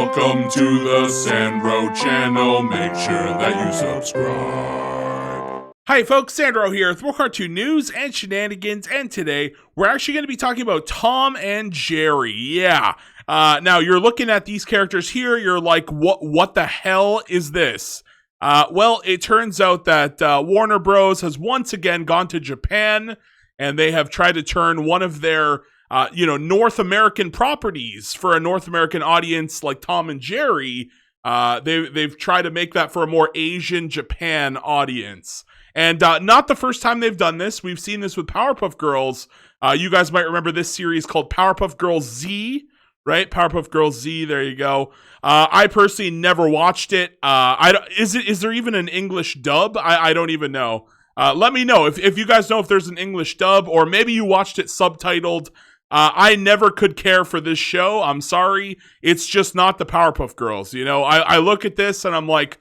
Welcome to the Sandro channel. Make sure that you subscribe. Hi folks, Sandro here with more cartoon news and shenanigans, and today we're actually going to be talking about Tom and Jerry. Yeah. Now you're looking at these characters here, you're like, what the hell is this? Well, it turns out that Warner Bros. Has once again gone to Japan, and they have tried to turn one of their North American properties for a North American audience like Tom and Jerry. They've tried to make that for a more Asian Japan audience. And not the first time they've done this. We've seen this with Powerpuff Girls. You guys might remember this series called Powerpuff Girls Z, right? Powerpuff Girls Z, there you go. I personally never watched it. Is there even an English dub? I don't even know. Let me know if you guys know if there's an English dub, or maybe you watched it subtitled. I never could care for this show. I'm sorry. It's just not the Powerpuff Girls. You know, I look at this and I'm like,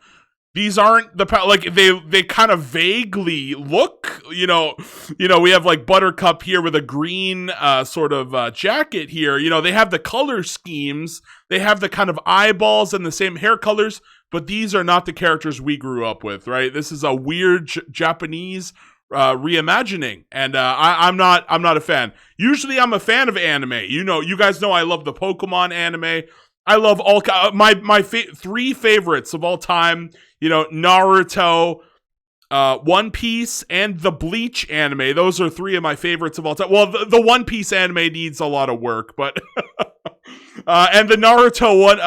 these aren't they kind of vaguely look, we have like Buttercup here with a green sort of jacket here. You know, they have the color schemes. They have the kind of eyeballs and the same hair colors, but these are not the characters we grew up with, right? This is a weird Japanese reimagining, and I'm not a fan. Usually I'm a fan of anime. You guys know I love the Pokemon anime. I love all my three favorites of all time, Naruto, One Piece, and the Bleach anime. Those are three of my favorites of all time. Well, the One Piece anime needs a lot of work, but and the Naruto one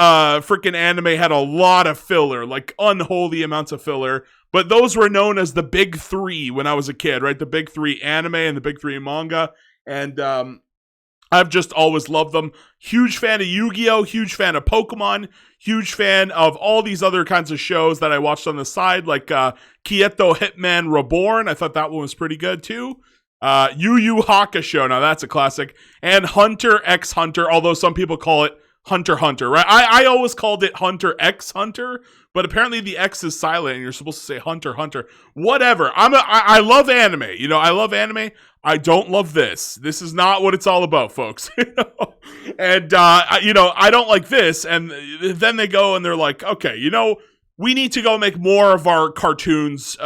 freaking anime had a lot of filler, like unholy amounts of filler. But those were known as the big three when I was a kid, right? The big three anime and the big three manga. And I've just always loved them. Huge fan of Yu-Gi-Oh! Huge fan of Pokemon. Huge fan of all these other kinds of shows that I watched on the side, like Kieto Hitman Reborn. I thought that one was pretty good too. Yu Yu Hakusho, now that's a classic. And Hunter x Hunter, although some people call it Hunter x Hunter, right? I always called it Hunter x Hunter, but apparently the X is silent and you're supposed to say Hunter x Hunter. Whatever. I love anime. I love anime. I don't love this. This is not what it's all about, folks. And I don't like this. And then they go and they're like, okay, we need to go make more of our cartoons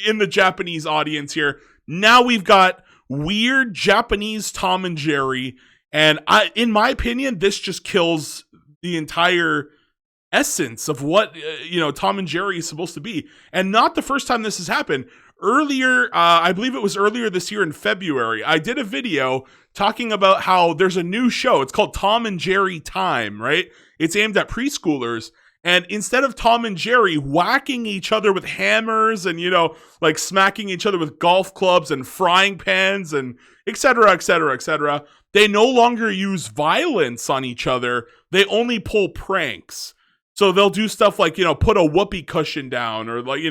in the Japanese audience here. Now we've got weird Japanese Tom and Jerry. And in my opinion, this just kills the entire essence of what, Tom and Jerry is supposed to be. And not the first time this has happened. Earlier, I believe it was earlier this year in February, I did a video talking about how there's a new show. It's called Tom and Jerry Time, right? It's aimed at preschoolers. And instead of Tom and Jerry whacking each other with hammers and, like smacking each other with golf clubs and frying pans and et cetera, et cetera, et cetera, they no longer use violence on each other. They only pull pranks. So they'll do stuff like, put a whoopee cushion down, or like,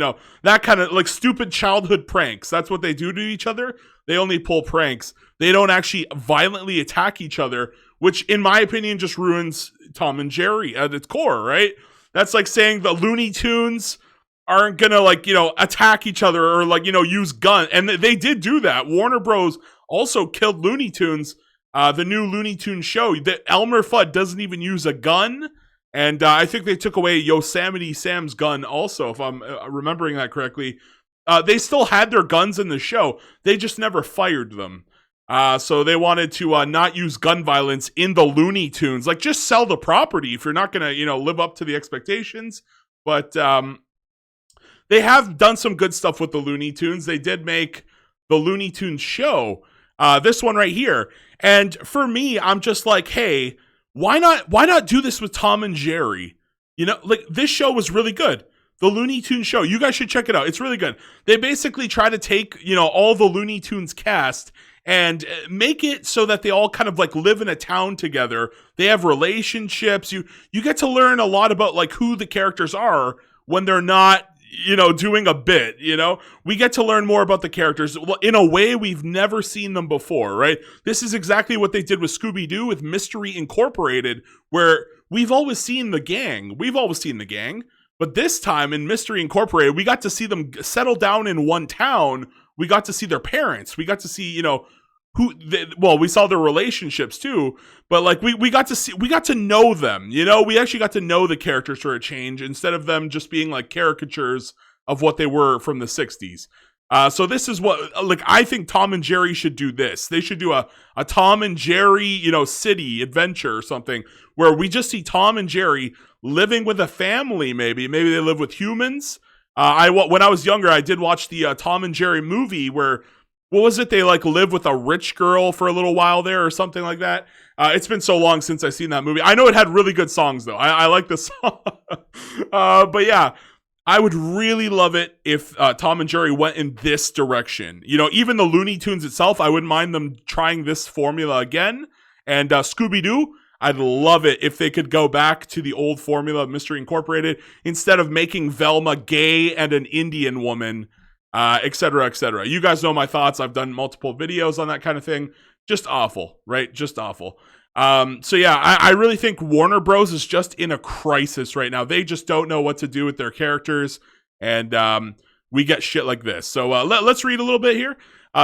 that kind of like stupid childhood pranks. That's what they do to each other. They only pull pranks. They don't actually violently attack each other, which in my opinion just ruins Tom and Jerry at its core, right? That's like saying the Looney Tunes aren't gonna attack each other or use guns. And they did do that. Warner Bros. Also killed Looney Tunes, the new Looney Tunes show. Elmer Fudd doesn't even use a gun. And I think they took away Yosemite Sam's gun also, if I'm remembering that correctly. They still had their guns in the show. They just never fired them. So they wanted to not use gun violence in the Looney Tunes. Like, just sell the property if you're not going to, live up to the expectations. But they have done some good stuff with the Looney Tunes. They did make the Looney Tunes show, this one right here. And for me, I'm just like, hey, why not do this with Tom and Jerry? This show was really good. The Looney Tunes show. You guys should check it out. It's really good. They basically try to take, all the Looney Tunes cast and make it so that they all kind of like live in a town together. They have relationships. You get to learn a lot about like who the characters are when they're not, doing a bit, we get to learn more about the characters in a way we've never seen them before, right? This is exactly what they did with Scooby-Doo with Mystery Incorporated, where we've always seen the gang. But this time in Mystery Incorporated, we got to see them settle down in one town. We got to see their parents. We got to see, well, we saw their relationships too, but like we got to know them, we actually got to know the characters for a change instead of them just being like caricatures of what they were from the 60s. So this is what, like, I think Tom and Jerry should do this. They should do a Tom and Jerry, city adventure or something where we just see Tom and Jerry living with a family. Maybe they live with humans. When I was younger, I did watch the Tom and Jerry movie where, what was it? They like live with a rich girl for a little while there or something like that. It's been so long since I've seen that movie. I know it had really good songs though. I like the song. But yeah, I would really love it if Tom and Jerry went in this direction. Even the Looney Tunes itself, I wouldn't mind them trying this formula again. And Scooby-Doo, I'd love it if they could go back to the old formula of Mystery Incorporated instead of making Velma gay and an Indian woman, et cetera, et cetera. You guys know my thoughts. I've done multiple videos on that kind of thing. Just awful, right? Just awful. So yeah, I really think Warner Bros. Is just in a crisis right now. They just don't know what to do with their characters, and we get shit like this. So let's read a little bit here.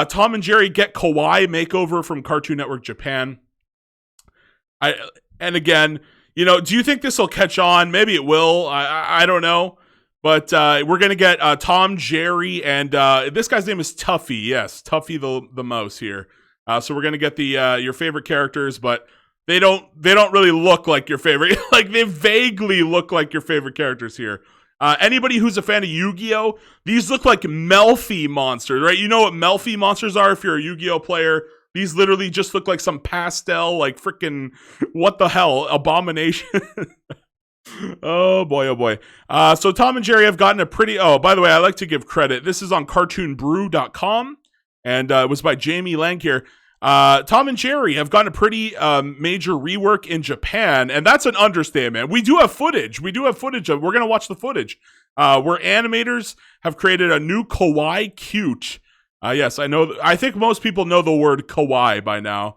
Tom and Jerry get Kawaii makeover from Cartoon Network Japan. And again, do you think this will catch on? Maybe it will. I don't know. But we're going to get Tom, Jerry, and this guy's name is Tuffy. Yes, Tuffy the mouse here. So we're going to get the your favorite characters, but they don't really look like your favorite. Like, they vaguely look like your favorite characters here. Anybody who's a fan of Yu-Gi-Oh, these look like Melfi monsters, right? You know what Melfi monsters are if you're a Yu-Gi-Oh player. These literally just look like some pastel, like freaking, what the hell, abomination. Oh boy. So Tom and Jerry have gotten a pretty, by the way, I like to give credit. This is on cartoonbrew.com, and it was by Jamie Lang here. Tom and Jerry have gotten a pretty major rework in Japan, and that's an understatement. We do have footage. We're going to watch the footage where animators have created a new kawaii cute. Yes, I know. I think most people know the word kawaii by now.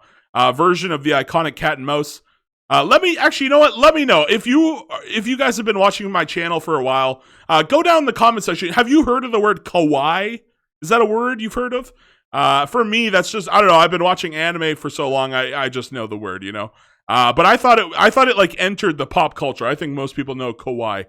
Version of the iconic cat and mouse. Let me know if you guys have been watching my channel for a while. Go down in the comment section. Have you heard of the word kawaii? Is that a word you've heard of? For me, that's just, I don't know. I've been watching anime for so long. I just know the word, but I thought it like entered the pop culture. I think most people know kawaii.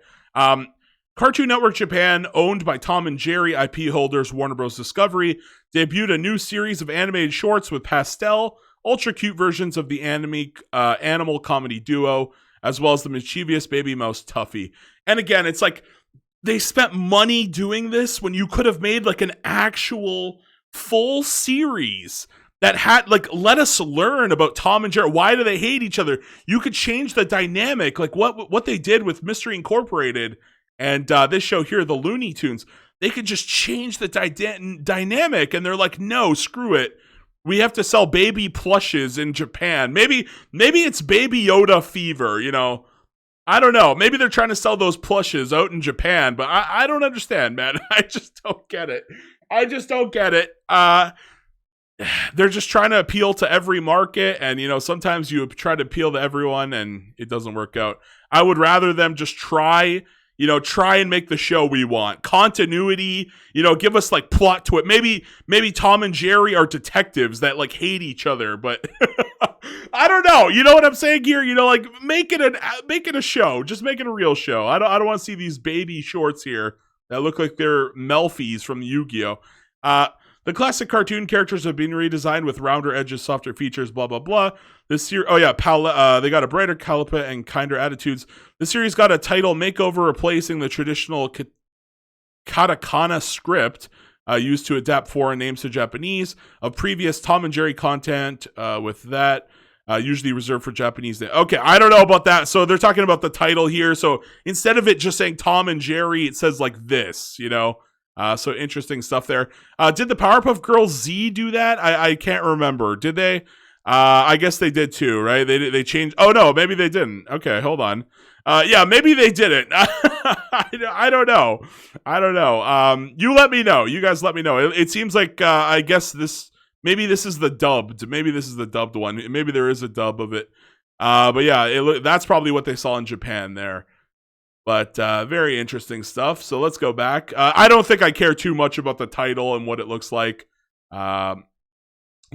Cartoon Network Japan, owned by Tom and Jerry IP holders Warner Bros. Discovery, debuted a new series of animated shorts with pastel, ultra cute versions of the animal comedy duo, as well as the mischievous baby mouse Tuffy. And again, it's like they spent money doing this when you could have made like an actual full series that had, like, let us learn about Tom and Jerry. Why do they hate each other? You could change the dynamic, like what they did with Mystery Incorporated and this show here, the Looney Tunes. They could just change the dynamic, and they're like, no, screw it. We have to sell baby plushes in Japan. Maybe it's Baby Yoda fever, I don't know. Maybe they're trying to sell those plushes out in Japan, but I don't understand, man. I just don't get it. They're just trying to appeal to every market, and sometimes you try to appeal to everyone and it doesn't work out. I would rather them just try and make the show we want. Continuity, give us like plot to it. Maybe Tom and Jerry are detectives that like hate each other, but I don't know. You know what I'm saying here? Like make it a show. Just make it a real show. I don't want to see these baby shorts here that look like they're Melfis from Yu-Gi-Oh. The classic cartoon characters have been redesigned with rounder edges, softer features, blah, blah, blah. This series, they got a brighter calipa and kinder attitudes. The series got a title makeover, replacing the traditional katakana script used to adapt foreign names to Japanese of previous Tom and Jerry content, with that usually reserved for Japanese. Okay, I don't know about that. So they're talking about the title here. So instead of it just saying Tom and Jerry, it says like this, so interesting stuff there. Did the Powerpuff Girls Z do that? I can't remember. Did they? I guess they did too, right? They changed. Oh no, maybe they didn't. Okay, hold on. Yeah, maybe they didn't. I don't know. You let me know. You guys let me know. It seems like I guess maybe this is the dubbed. Maybe this is the dubbed one. Maybe there is a dub of it. But yeah, that's probably what they saw in Japan there. But very interesting stuff. So let's go back. I don't think I care too much about the title and what it looks like.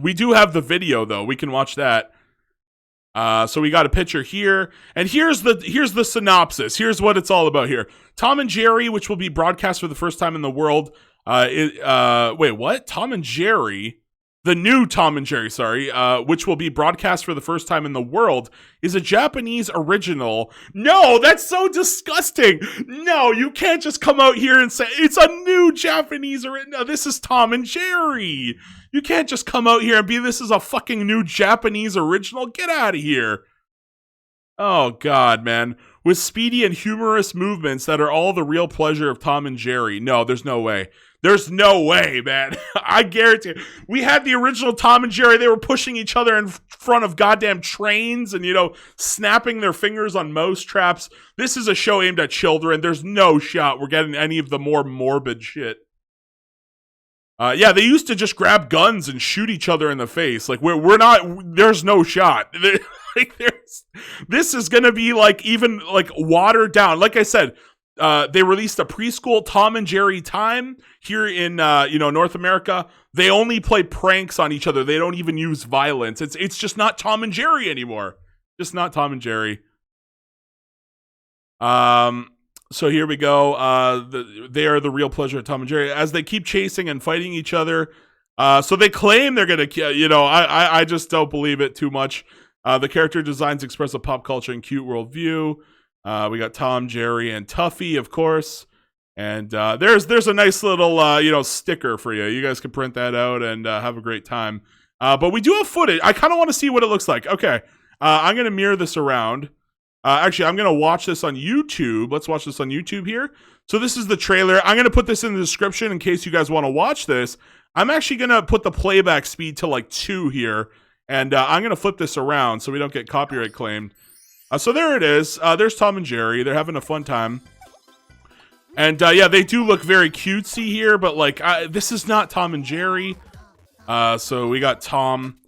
We do have the video though. We can watch that. So we got a picture here, and here's the synopsis. Here's what it's all about here. Tom and Jerry, which will be broadcast for the first time in the world. Wait, what? Tom and Jerry, the new Tom and Jerry, sorry, which will be broadcast for the first time in the world, is a Japanese original. No, that's so disgusting. No, you can't just come out here and say it's a new Japanese original. No, this is Tom and Jerry. You can't just come out here and be, this is a fucking new Japanese original. Get out of here. Oh, God, man. With speedy and humorous movements that are all the real pleasure of Tom and Jerry. No, there's no way. There's no way, man. I guarantee you. We had the original Tom and Jerry. They were pushing each other in front of goddamn trains and, snapping their fingers on mouse traps. This is a show aimed at children. There's no shot we're getting any of the more morbid shit. Yeah, they used to just grab guns and shoot each other in the face. Like, we're not, there's no shot. This is gonna be even watered down. Like I said, they released a preschool Tom and Jerry Time here in North America. They only play pranks on each other. They don't even use violence. It's just not Tom and Jerry anymore. Just not Tom and Jerry. So here we go. They are the real pleasure of Tom and Jerry as they keep chasing and fighting each other. So they claim they're gonna, I just don't believe it too much. The character designs express a pop culture and cute worldview. We got Tom, Jerry, and Tuffy, of course. And there's a nice little sticker for you. You guys can print that out and have a great time. But we do have footage. I kind of want to see what it looks like. Okay, I'm gonna mirror this around. Actually, I'm going to watch this on YouTube. Let's watch this on YouTube here. So this is the trailer. I'm going to put this in the description in case you guys want to watch this. I'm actually going to put the playback speed to 2 here. And I'm going to flip this around so we don't get copyright claimed. So there it is. There's Tom and Jerry. They're having a fun time. And yeah, they do look very cutesy here. But this is not Tom and Jerry. So we got Tom.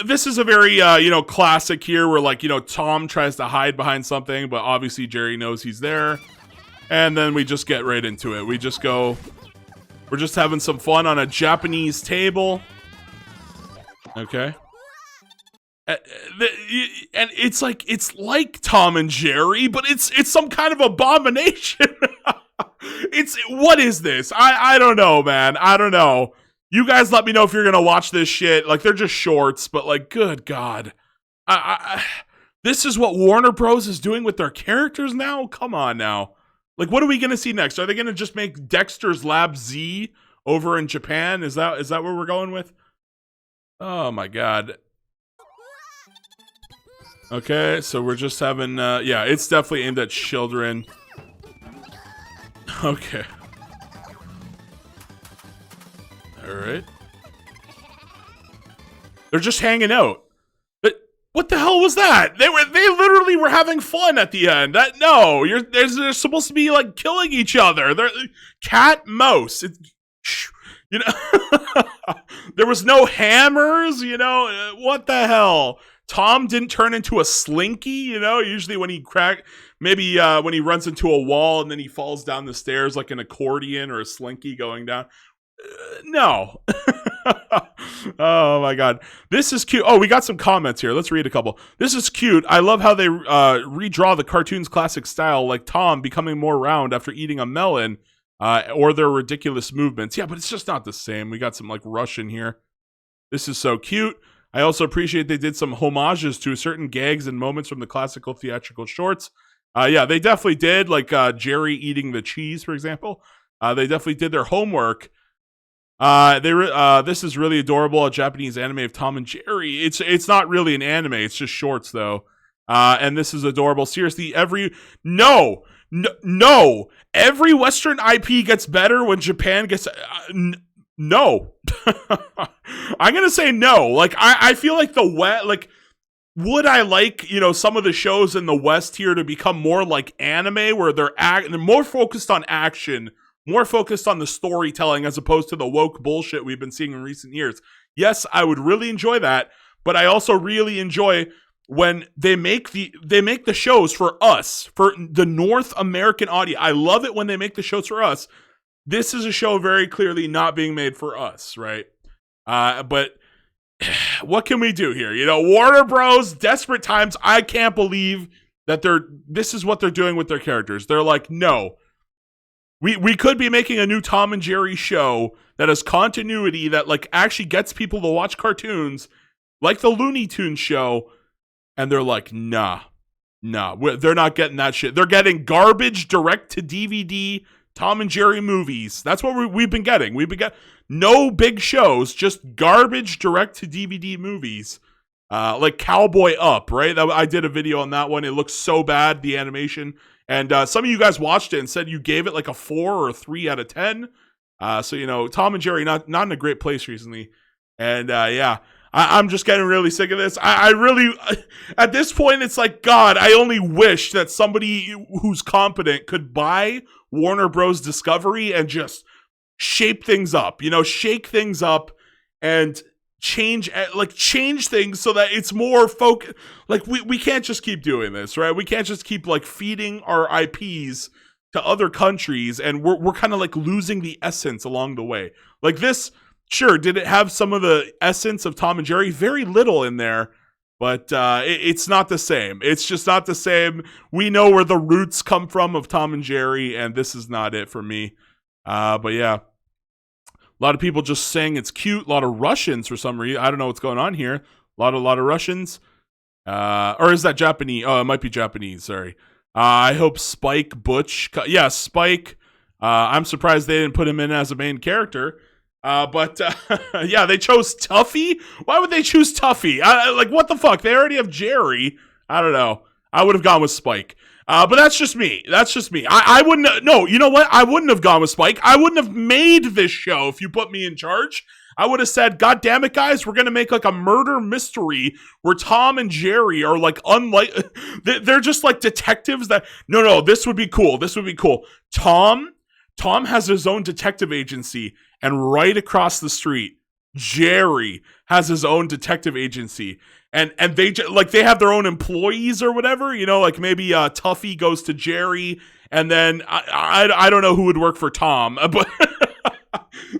This is a very, classic here where, Tom tries to hide behind something, but obviously Jerry knows he's there. And then we just get right into it. We're just having some fun on a Japanese table. Okay. And it's like Tom and Jerry, but it's some kind of abomination. What is this? I don't know, man. I don't know. You guys let me know if you're going to watch this shit. They're just shorts, but good God. This is what Warner Bros. Is doing with their characters now? Come on now. What are we going to see next? Are they going to just make Dexter's Lab Z over in Japan? Is that where we're going with? Oh my God. Okay, so we're just having, yeah, it's definitely aimed at children. Okay. All right. They're just hanging out. But what the hell was that? They literally were having fun at the end. They're supposed to be killing each other. They're cat mouse. There was no hammers. What the hell? Tom didn't turn into a slinky. Usually when he when he runs into a wall and then he falls down the stairs like an accordion or a slinky going down. No. Oh my God. This is cute. Oh, we got some comments here. Let's read a couple. This is cute. I love how they redraw the cartoon's classic style, like Tom becoming more round after eating a melon, or their ridiculous movements. Yeah, but it's just not the same. We got some Russian here. This is so cute. I also appreciate they did some homages to certain gags and moments from the classical theatrical shorts. Yeah, they definitely did, Jerry eating the cheese, for example. They definitely did their homework. This is really adorable, a Japanese anime of Tom and Jerry. It's not really an anime, it's just shorts though. And this is adorable. Seriously, every Western IP gets better when Japan gets no. I'm gonna say no. I feel like the West, would I some of the shows in the West here to become more like anime, where they're more focused on action, more focused on the storytelling as opposed to the woke bullshit we've been seeing in recent years. Yes, I would really enjoy that, but I also really enjoy when they make the shows for us, for the North American audience. I love it when they make the shows for us. This is a show very clearly not being made for us, right? But what can we do here? You know, Warner Bros. Desperate times. I can't believe that this is what they're doing with their characters. They're like, no, we could be making a new Tom and Jerry show that has continuity, that like actually gets people to watch cartoons like the Looney Tunes show, and they're like, nah, they're not getting that shit. They're getting garbage direct to DVD Tom and Jerry movies. That's what we've been getting. We've been getting no big shows, just garbage direct to DVD movies. Like Cowboy Up, right? I did a video on that one. It looks so bad, the animation. And some of you guys watched it and said you gave it like a 4 or a 3 out of 10. So, you know, Tom and Jerry, not in a great place recently. And yeah, I'm just getting really sick of this. I really, at this point, it's like, God, I only wish that somebody who's competent could buy Warner Bros. Discovery and just shape things up, you know, shake things up and change things so that it's more focused. Like we can't just keep doing this, right? We can't just keep like feeding our IPs to other countries, and we're kind of like losing the essence along the way. Like this, sure, did it have some of the essence of Tom and Jerry? Very little in there, but it's not the same. It's just not the same. We know where the roots come from of Tom and Jerry, and this is not it for me. But yeah, a lot of people just saying it's cute. A lot of Russians for some reason. I don't know what's going on here. A lot of Russians. Or is that Japanese? Oh, it might be Japanese. Sorry. I hope Spike Butch. Yeah, Spike. I'm surprised they didn't put him in as a main character. But yeah, they chose Tuffy. Why would they choose Tuffy? Like, what the fuck? They already have Jerry. I don't know. I would have gone with Spike. But that's just me. I wouldn't. No, you know what? I wouldn't have gone with Spike. I wouldn't have made this show if you put me in charge. I would have said, God damn it, guys, we're going to make like a murder mystery where Tom and Jerry are like they're just like detectives that, no, this would be cool. Tom has his own detective agency, and right across the street, Jerry has his own detective agency. And they have their own employees or whatever, you know, like maybe Tuffy goes to Jerry, and then I don't know who would work for Tom, but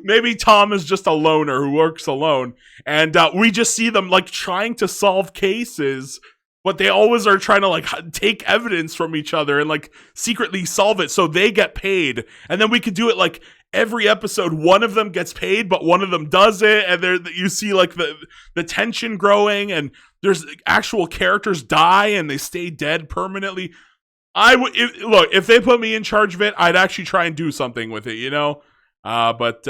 maybe Tom is just a loner who works alone, and we just see them like trying to solve cases, but they always are trying to like take evidence from each other and like secretly solve it so they get paid, and then we could do it like every episode, one of them gets paid, but one of them does it, and there you see like the tension growing, and there's actual characters die and they stay dead permanently. Look, if they put me in charge of it, I'd actually try and do something with it, you know. But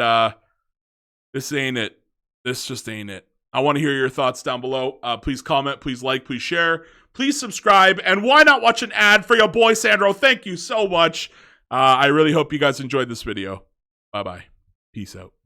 this ain't it. This just ain't it. I want to hear your thoughts down below. Please comment, please like, please share, please subscribe, and why not watch an ad for your boy Sandro? Thank you so much. I really hope you guys enjoyed this video. Bye-bye. Peace out.